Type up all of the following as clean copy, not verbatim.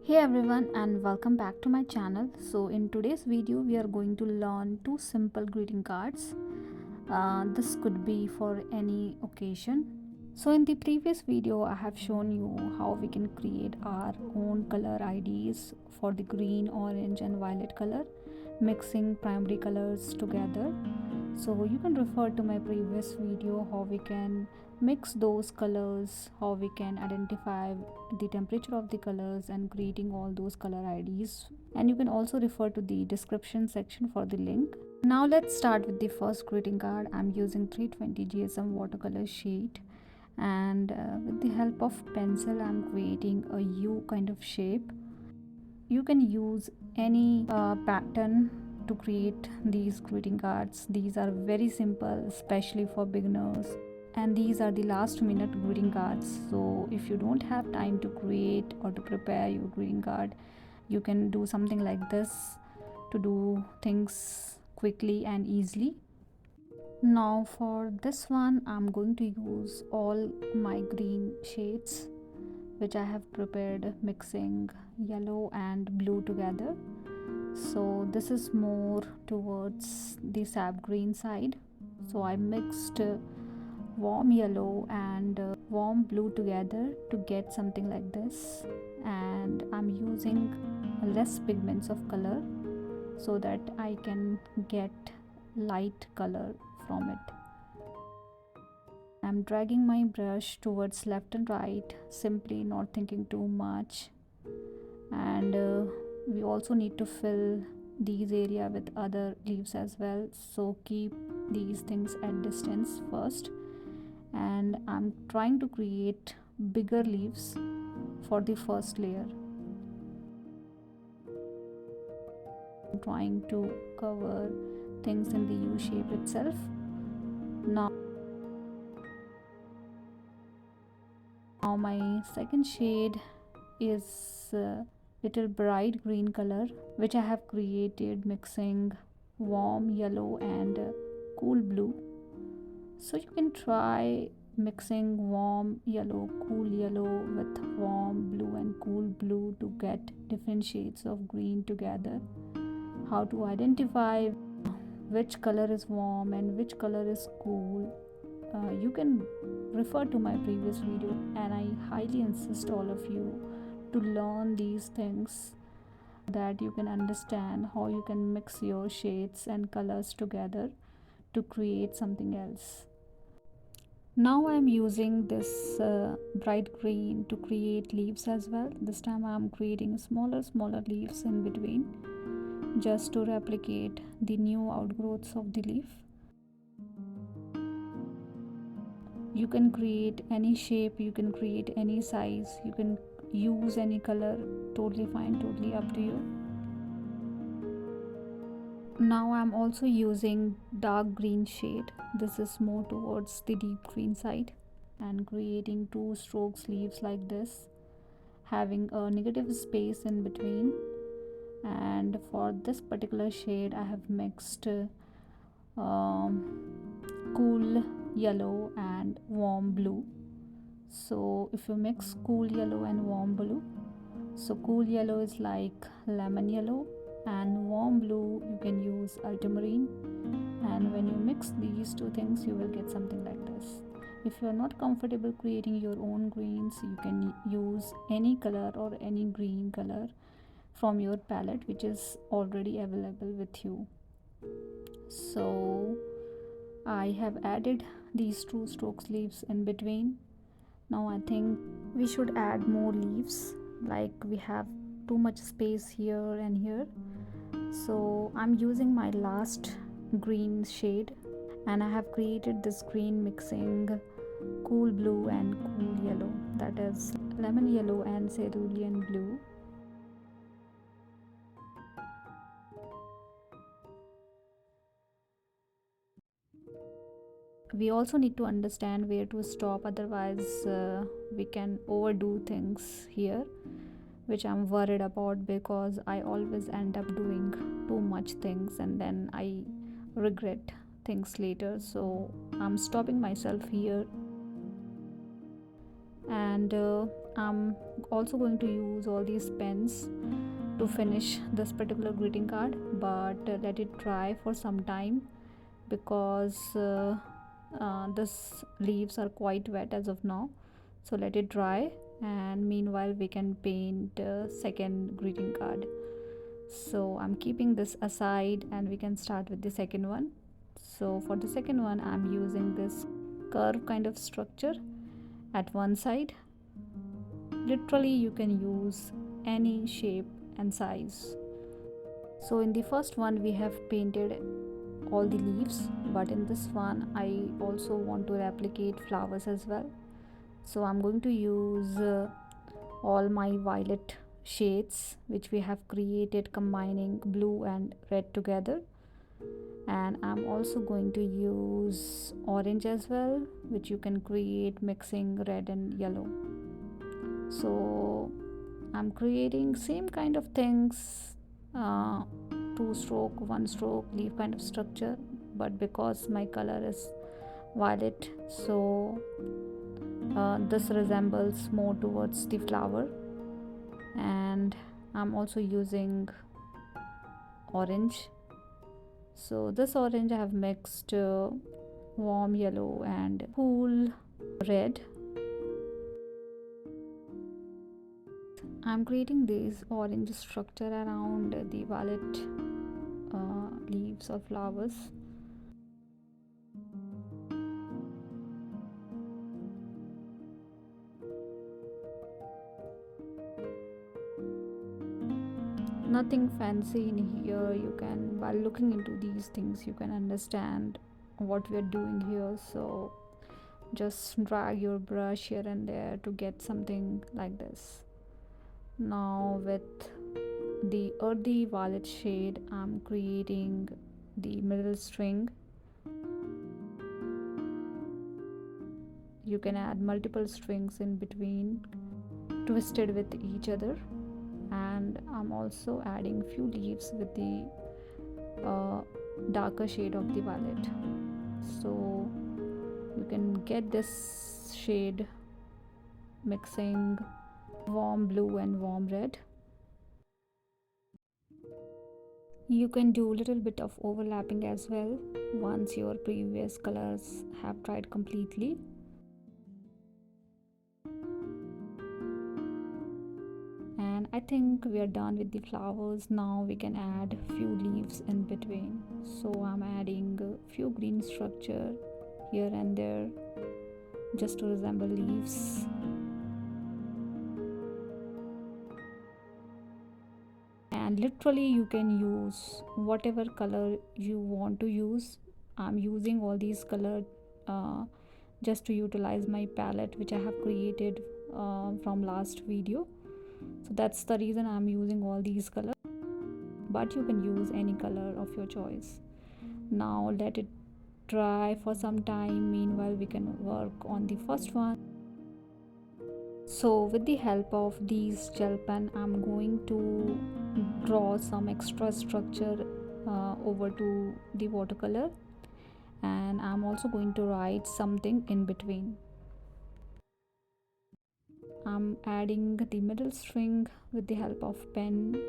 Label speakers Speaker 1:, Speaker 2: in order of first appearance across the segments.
Speaker 1: Hey everyone and welcome back to my channel. So in today's video we are going to learn two simple greeting cards. This could be for any occasion. So in the previous video I have shown you how we can create our own color IDs for the green, orange and violet color, mixing primary colors together. So you can refer to my previous video how we can mix those colors, how we can identify the temperature of the colors and creating all those color IDs, and you can also refer to the description section for the link. Now let's start with the first greeting card. I'm using 320 GSM watercolor sheet, and with the help of pencil I'm creating a U kind of shape. You can use any pattern to create these greeting cards. These are very simple, especially for beginners, and these are the last minute greeting cards. So if you don't have time to create or to prepare your greeting card, you can do something like this to do things quickly and easily. Now for this one I'm going to use all my green shades which I have prepared, mixing yellow and blue together. So this is more towards the sap green side. So I mixed warm yellow and warm blue together to get something like this, and I'm using less pigments of color so that I can get light color from it. I'm dragging my brush towards left and right, simply not thinking too much. And we also need to fill these area with other leaves as well, so keep these things at distance first. And I'm trying to create bigger leaves for the first layer. I'm trying to cover things in the U shape itself. Now my second shade is little bright green color which I have created mixing warm yellow and cool blue. So you can try mixing warm yellow, cool yellow with warm blue and cool blue to get different shades of green together. How to identify which color is warm and which color is cool, you can refer to my previous video, and I highly insist all of you to learn these things, that you can understand how you can mix your shades and colors together to create something else. Now I'm using this bright green to create leaves as well. This time I'm creating smaller leaves in between just to replicate the new outgrowths of the leaf. You can create any shape, you can create any size, you can use any color, totally fine, totally up to you. Now I'm also using dark green shade. This is more towards the deep green side, and creating two strokes leaves like this, having a negative space in between. And for this particular shade I have mixed cool yellow and warm blue. So if you mix cool yellow and warm blue, so cool yellow is like lemon yellow, and warm blue you can use ultramarine, and when you mix these two things you will get something like this. If you are not comfortable creating your own greens, you can use any color or any green color from your palette which is already available with you. So I have added these two strokes leaves in between. Now I think we should add more leaves, like we have too much space here and here. So I'm using my last green shade, and I have created this green mixing cool blue and cool yellow, that is lemon yellow and cerulean blue. We also need to understand where to stop, otherwise we can overdo things here, which I'm worried about, because I always end up doing too much things and then I regret things later. So I'm stopping myself here, and I'm also going to use all these pens to finish this particular greeting card, but let it dry for some time because this leaves are quite wet as of now. So let it dry, and meanwhile we can paint second greeting card. So I'm keeping this aside and we can start with the second one. So for the second one, I'm using this curve kind of structure at one side. Literally you can use any shape and size. So in the first one we have painted all the leaves, but in this one I also want to replicate flowers as well. So I'm going to use all my violet shades which we have created combining blue and red together, and I'm also going to use orange as well, which you can create mixing red and yellow. So I'm creating same kind of things, two stroke, one stroke leaf kind of structure, but because my color is violet, so this resembles more towards the flower. And I'm also using orange. So this orange I have mixed warm yellow and cool red. I'm creating this orange structure around the violet leaves or flowers. Nothing fancy in here. You can, while looking into these things, you can understand what we are doing here. So just drag your brush here and there to get something like this. Now with the earthy violet shade, I'm creating the middle string. You can add multiple strings in between, twisted with each other, and I'm also adding few leaves with the darker shade of the violet. So you can get this shade mixing warm blue and warm red. You can do a little bit of overlapping as well once your previous colors have dried completely. And I think we are done with the flowers. Now we can add few leaves in between. So I'm adding a few green structure here and there just to resemble leaves. And literally you can use whatever color you want to use. I'm using all these colors just to utilize my palette which I have created from last video. So that's the reason I'm using all these colors, but you can use any color of your choice. Now let it dry for some time. Meanwhile we can work on the first one. So with the help of these gel pen, I'm going to draw some extra structure over to the watercolor, and I'm also going to write something in between. I'm adding the middle string with the help of pen.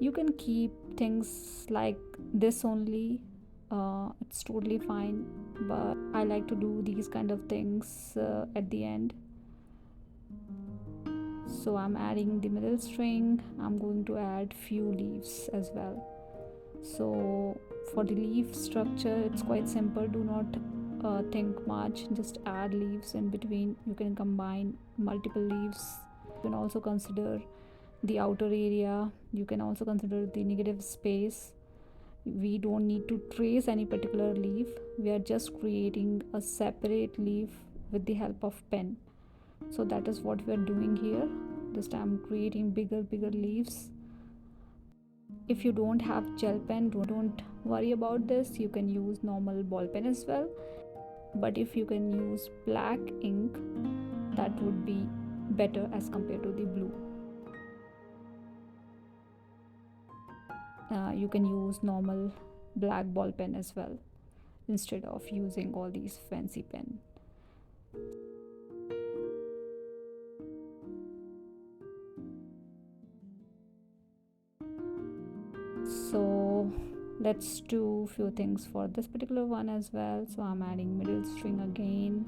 Speaker 1: You can keep things like this only, it's totally fine, but I like to do these kind of things at the end. So I'm adding the middle string. I'm going to add few leaves as well. So for the leaf structure, it's quite simple. Do not think much, just add leaves in between. You can combine multiple leaves. You can also consider the outer area. You can also consider the negative space. We don't need to trace any particular leaf. We are just creating a separate leaf with the help of pen. So that is what we are doing here. This time I'm creating bigger leaves. If you don't have gel pen, don't worry about this. You can use normal ball pen as well, but if you can use black ink, that would be better as compared to the blue. You can use normal black ball pen as well instead of using all these fancy pen. let's do few things for this particular one as well. So I'm adding middle string again.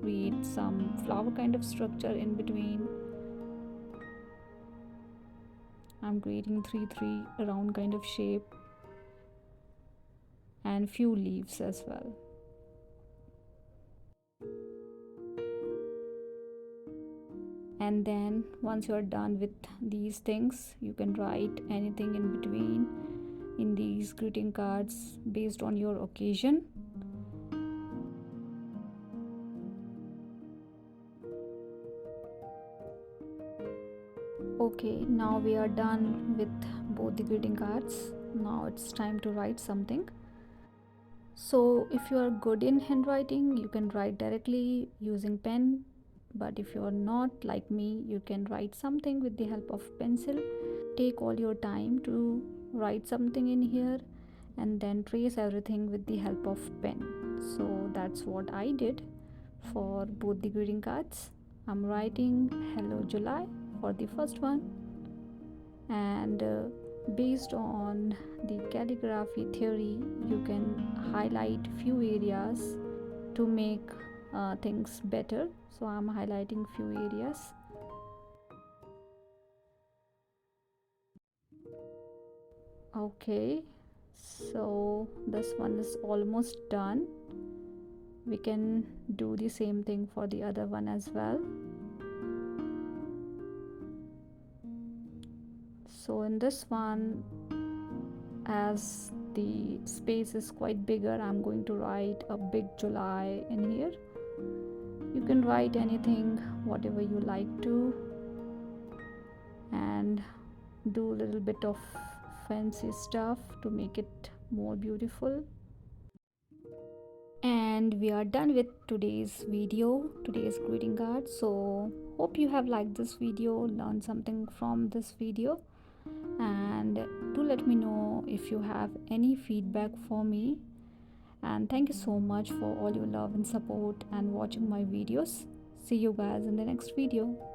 Speaker 1: Create some flower kind of structure in between. I'm creating 3 round kind of shape and few leaves as well. And then once you're done with these things, you can write anything in between in these greeting cards based on your occasion. Okay, now we are done with both the greeting cards. Now it's time to write something. So if you are good in handwriting, you can write directly using pen, but if you are not like me, you can write something with the help of pencil. Take all your time to write something in here and then trace everything with the help of pen. So that's what I did for both the greeting cards. I'm writing hello July for the first one, and based on the calligraphy theory, you can highlight few areas to make things better. So I'm highlighting few areas. Okay, so this one is almost done. We can do the same thing for the other one as well. So in this one, as the space is quite bigger, I'm going to write a big July in here. You can write anything, whatever you like to, and do a little bit of fancy stuff to make it more beautiful. And we are done with today's video, today's greeting card. So hope you have liked this video, learned something from this video, and do let me know if you have any feedback for me. And thank you so much for all your love and support and watching my videos. See you guys in the next video.